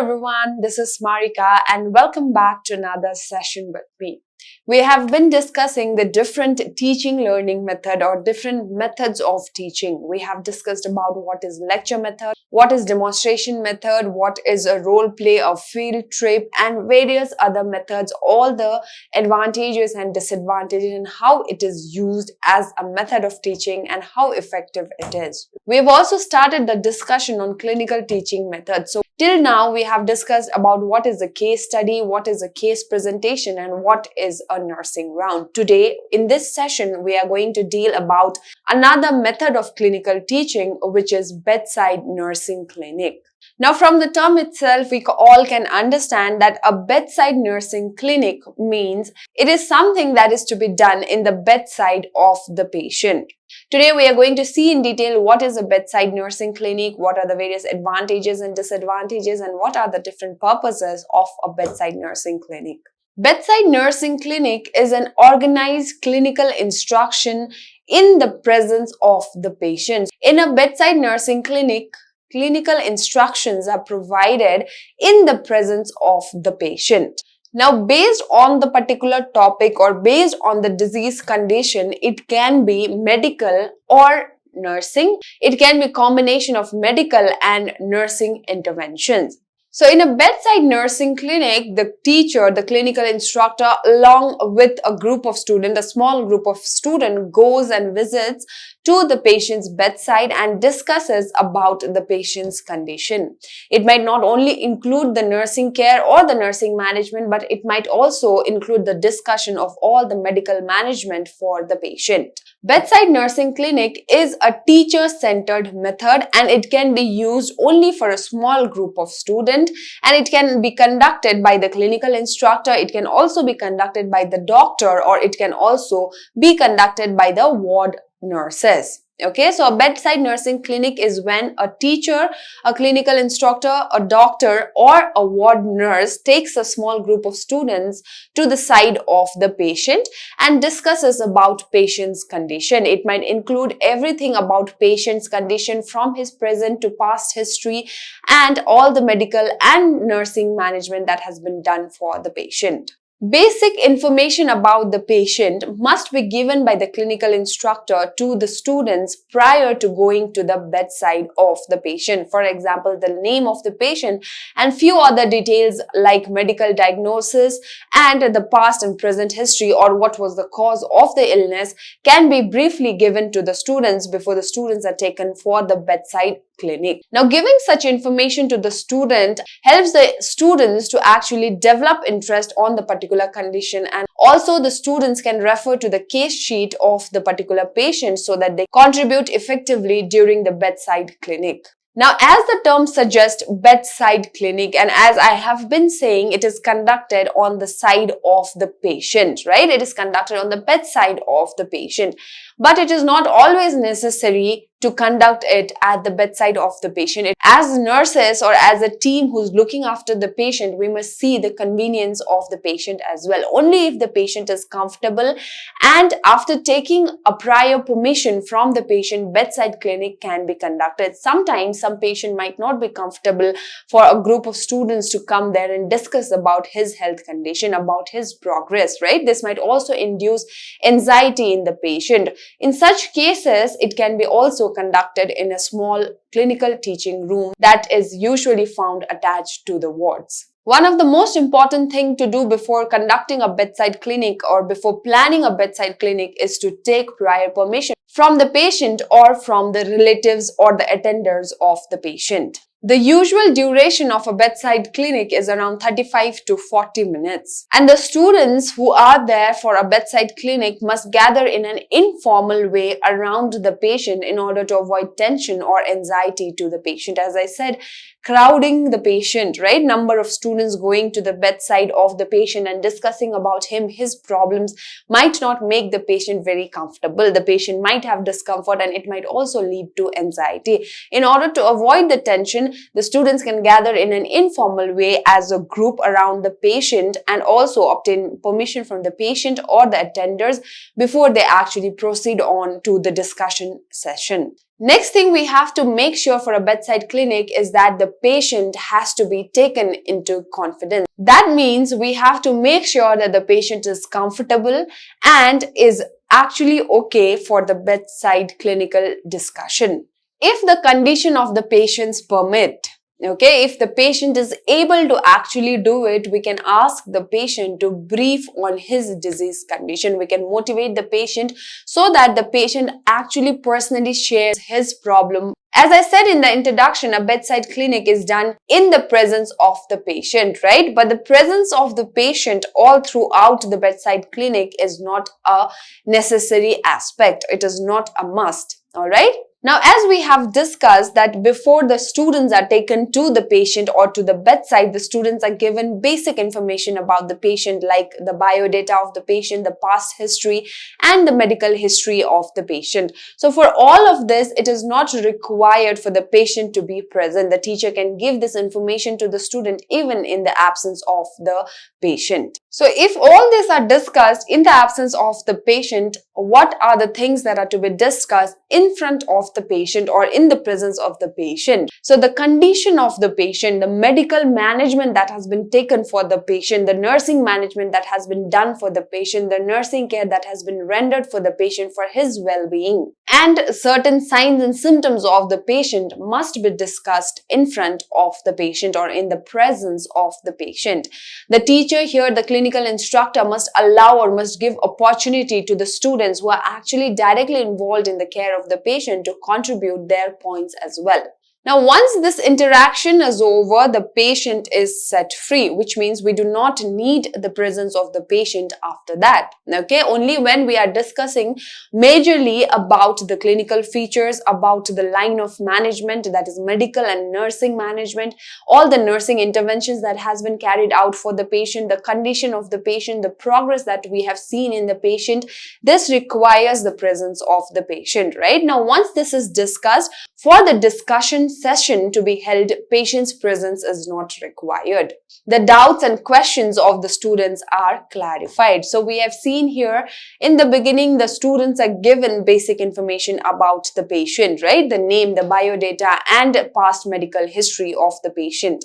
everyone, this is Marika and welcome back to another session with me. We have been discussing the different teaching learning method or different methods of teaching. We have discussed about what is lecture method, what is demonstration method, what is a role play, a field trip and various other methods, all the advantages and disadvantages and how it is used as a method of teaching and how effective it is. We have also started the discussion on clinical teaching methods. So till now, we have discussed about what is a case study, what is a case presentation, and what is a nursing round. Today, in this session, we are going to deal about another method of clinical teaching, which is bedside nursing clinic. Now, from the term itself, we all can understand that a bedside nursing clinic means it is something that is to be done in the bedside of the patient. Today, we are going to see in detail what is a bedside nursing clinic, what are the various advantages and disadvantages, and what are the different purposes of a bedside nursing clinic. Bedside nursing clinic is an organized clinical instruction in the presence of the patient. In a bedside nursing clinic, clinical instructions are provided in the presence of the patient. Now, based on the particular topic or based on the disease condition, it can be medical or nursing. It can be a combination of medical and nursing interventions. So, in a bedside nursing clinic, the teacher, the clinical instructor, along with a group of students, a small group of students, goes and visits to the patient's bedside and discusses about the patient's condition. It might not only include the nursing care or the nursing management, but it might also include the discussion of all the medical management for the patient. Bedside nursing clinic is a teacher-centered method and it can be used only for a small group of students, and it can be conducted by the clinical instructor. It can also be conducted by the doctor, or it can also be conducted by the ward nurses. Okay, so a bedside nursing clinic is when a teacher, a clinical instructor, a doctor, or a ward nurse takes a small group of students to the side of the patient and discusses about patient's condition. It might include everything about patient's condition from his present to past history and all the medical and nursing management that has been done for the patient. Basic information about the patient must be given by the clinical instructor to the students prior to going to the bedside of the patient. For example, the name of the patient and few other details like medical diagnosis and the past and present history or what was the cause of the illness can be briefly given to the students before the students are taken for the bedside clinic. Now, giving such information to the student helps the students to actually develop interest on the particular condition, and also the students can refer to the case sheet of the particular patient so that they contribute effectively during the bedside clinic. Now, as the term suggests, bedside clinic, and as I have been saying, it is conducted on the side of the patient, right? It is conducted on the bedside of the patient, but it is not always necessary to conduct it at the bedside of the patient. As nurses or as a team who's looking after the patient, we must see the convenience of the patient as well. Only if the patient is comfortable and after taking a prior permission from the patient, bedside clinic can be conducted. Sometimes some patient might not be comfortable for a group of students to come there and discuss about his health condition, about his progress, right? This might also induce anxiety in the patient. In such cases, it can be also conducted in a small clinical teaching room that is usually found attached to the wards. One of the most important things to do before conducting a bedside clinic or before planning a bedside clinic is to take prior permission from the patient or from the relatives or the attenders of the patient. The usual duration of a bedside clinic is around 35 to 40 minutes. And the students who are there for a bedside clinic must gather in an informal way around the patient in order to avoid tension or anxiety to the patient. As I said, crowding the patient, right? Number of students going to the bedside of the patient and discussing about him, his problems might not make the patient very comfortable. The patient might have discomfort and it might also lead to anxiety. In order to avoid the tension, wherein the students can gather in an informal way as a group around the patient and also obtain permission from the patient or the attenders before they actually proceed on to the discussion session. Next thing we have to make sure for a bedside clinic is that the patient has to be taken into confidence. That means we have to make sure that the patient is comfortable and is actually okay for the bedside clinical discussion. If the condition of the patients permit, okay, if the patient is able to actually do it, we can ask the patient to brief on his disease condition. We can motivate the patient so that the patient actually personally shares his problem. As I said in the introduction, a bedside clinic is done in the presence of the patient, right? But the presence of the patient all throughout the bedside clinic is not a necessary aspect. It is not a must, all right? Now, as we have discussed that before the students are taken to the patient or to the bedside, the students are given basic information about the patient like the biodata of the patient, the past history and the medical history of the patient. So for all of this, it is not required for the patient to be present. The teacher can give this information to the student even in the absence of the patient. So if all these are discussed in the absence of the patient, what are the things that are to be discussed in front of the patient or in the presence of the patient? So the condition of the patient, the medical management that has been taken for the patient, the nursing management that has been done for the patient, the nursing care that has been rendered for the patient for his well-being, and certain signs and symptoms of the patient must be discussed in front of the patient or in the presence of the patient. The teacher here, the clinical instructor, must allow or must give opportunity to the students who are actually directly involved in the care of the patient to contribute their points as well. Now, once this interaction is over, the patient is set free, which means we do not need the presence of the patient after that. Okay, only when we are discussing majorly about the clinical features, about the line of management, that is medical and nursing management, all the nursing interventions that has been carried out for the patient, the condition of the patient, the progress that we have seen in the patient, this requires the presence of the patient, right? Now, once this is discussed, for the discussion session to be held, patient's presence is not required. The doubts and questions of the students are clarified. So we have seen here in the beginning, the students are given basic information about the patient, right? The name, the biodata, and past medical history of the patient.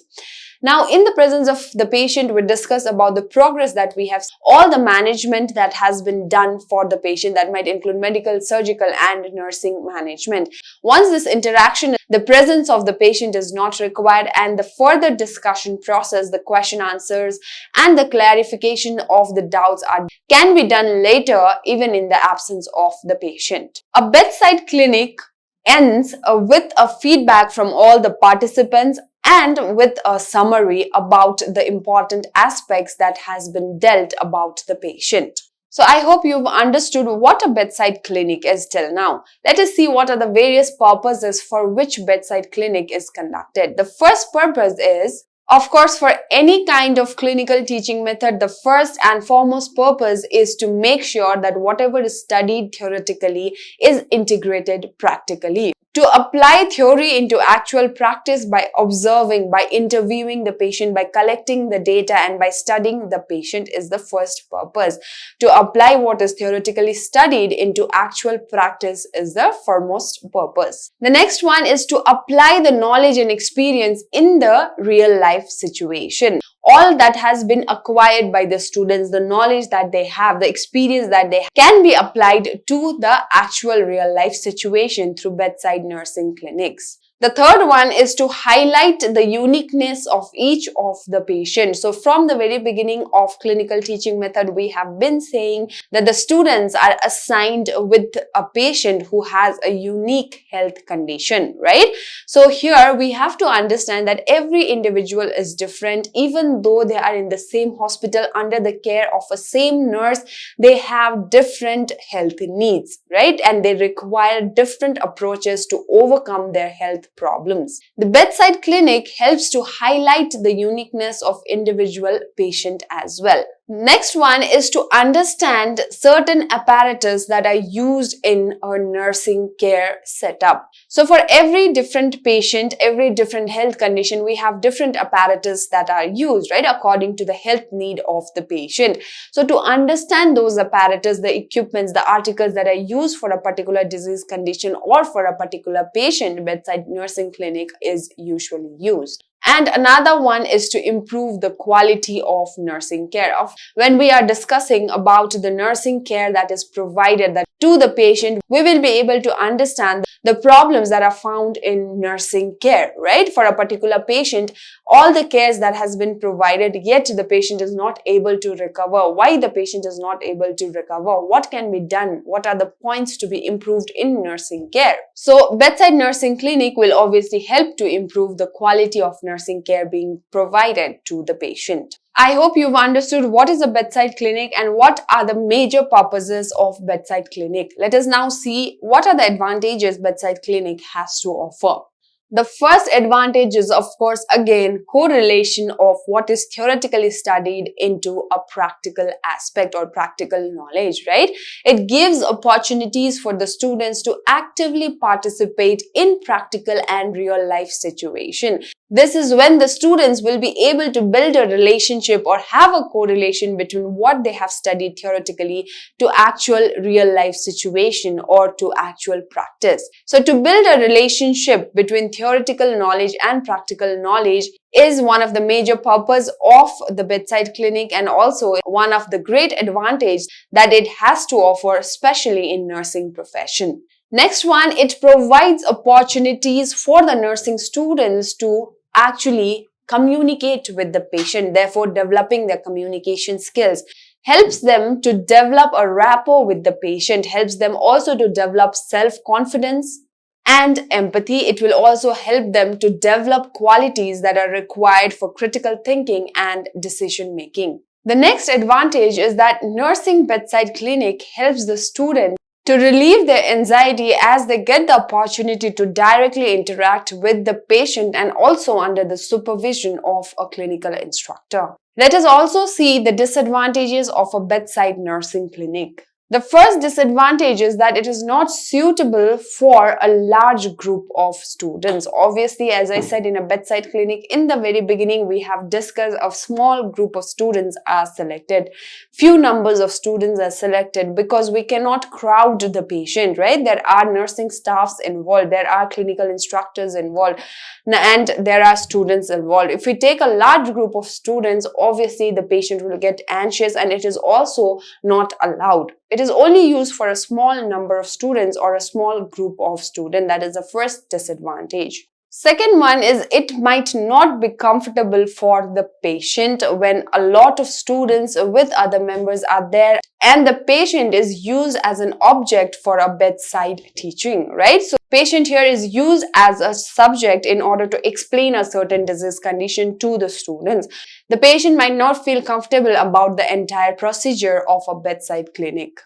Now, in the presence of the patient, we discuss about the progress that we have, all the management that has been done for the patient, that might include medical, surgical, and nursing management. Once this interaction, the presence of the patient is not required, and the further discussion process, the question answers, and the clarification of the doubts can be done later, even in the absence of the patient. A bedside clinic ends with a feedback from all the participants and with a summary about the important aspects that has been dealt about the patient. So I hope you've understood what a bedside clinic is till now. Let us see what are the various purposes for which bedside clinic is conducted. The first purpose is, of course, for any kind of clinical teaching method, the first and foremost purpose is to make sure that whatever is studied theoretically is integrated practically. To apply theory into actual practice by observing, by interviewing the patient, by collecting the data, and by studying the patient is the first purpose. To apply what is theoretically studied into actual practice is the foremost purpose. The next one is to apply the knowledge and experience in the real life situation. All that has been acquired by the students, the knowledge that they have, the experience that they have, can be applied to the actual real life situation through bedside nursing clinics. The third one is to highlight the uniqueness of each of the patients. So from the very beginning of clinical teaching method, we have been saying that the students are assigned with a patient who has a unique health condition, right? So here we have to understand that every individual is different. Even though they are in the same hospital under the care of a same nurse, they have different health needs, right? And they require different approaches to overcome their health health problems. The bedside clinic helps to highlight the uniqueness of individual patient as well. Next one is to understand certain apparatus that are used in a nursing care setup. So for every different patient, every different health condition, we have different apparatus that are used, right, according to the health need of the patient. So to understand those apparatus, the equipments, the articles that are used for a particular disease condition or for a particular patient, bedside nursing clinic is usually used. And another one is to improve the quality of nursing care. When we are discussing about the nursing care that is provided to the patient, we will be able to understand the problems that are found in nursing care, right? For a particular patient, all the cares that has been provided, yet the patient is not able to recover. Why the patient is not able to recover? What can be done? What are the points to be improved in nursing care? So, bedside nursing clinic will obviously help to improve the quality of nursing care being provided to the patient. I hope you've understood what is a bedside clinic and what are the major purposes of bedside clinic. Let us now see what are the advantages bedside clinic has to offer. The first advantage is, of course, again, correlation of what is theoretically studied into a practical aspect or practical knowledge, right? It gives opportunities for the students to actively participate in practical and real life situation. This is when the students will be able to build a relationship or have a correlation between what they have studied theoretically to actual real life situation or to actual practice. So to build a relationship between theoretical knowledge and practical knowledge is one of the major purpose of the bedside clinic and also one of the great advantage that it has to offer, especially in nursing profession. Next one, it provides opportunities for the nursing students to actually communicate with the patient, therefore developing their communication skills. Helps them to develop a rapport with the patient, helps them also to develop self-confidence and empathy. It will also help them to develop qualities that are required for critical thinking and decision making. The next advantage is that nursing bedside clinic helps the student to relieve their anxiety as they get the opportunity to directly interact with the patient and also under the supervision of a clinical instructor. Let us also see the disadvantages of a bedside nursing clinic. The first disadvantage is that it is not suitable for a large group of students. Obviously, as I said, in a bedside clinic, in the very beginning, we have discussed a small group of students are selected. Few numbers of students are selected because we cannot crowd the patient, right? There are nursing staffs involved, there are clinical instructors involved, and there are students involved. If we take a large group of students, obviously the patient will get anxious and it is also not allowed. It is only used for a small number of students or a small group of students. That is the first disadvantage. Second one is it might not be comfortable for the patient when a lot of students with other members are there and the patient is used as an object for a bedside teaching, right? So patient here is used as a subject in order to explain a certain disease condition to the students. The patient might not feel comfortable about the entire procedure of a bedside clinic.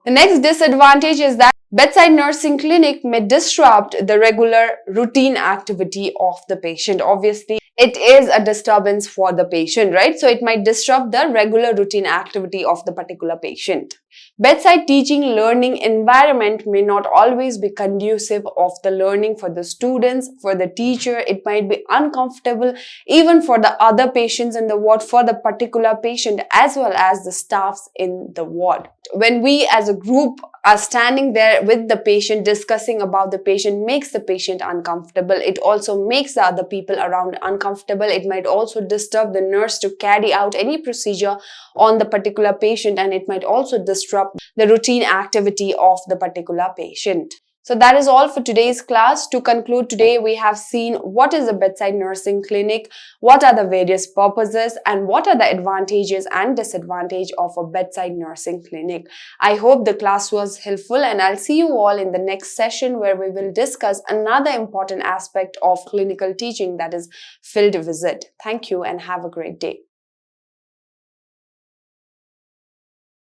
The next disadvantage is that bedside nursing clinic may disrupt the regular routine activity of the patient. Obviously, it is a disturbance for the patient, right? So it might disrupt the regular routine activity of the particular patient. Bedside teaching learning environment may not always be conducive of the learning for the students, for the teacher. It might be uncomfortable even for the other patients in the ward, for the particular patient as well as the staffs in the ward. When we as a group are standing there with the patient discussing about the patient, makes the patient uncomfortable. It also makes the other people around uncomfortable. It might also disturb the nurse to carry out any procedure on the particular patient, and it might also disrupt the routine activity of the particular patient. So that is all for today's class. To conclude today, we have seen what is a bedside nursing clinic, what are the various purposes, and what are the advantages and disadvantages of a bedside nursing clinic. I hope the class was helpful and I'll see you all in the next session where we will discuss another important aspect of clinical teaching, that is field visit. Thank you and have a great day.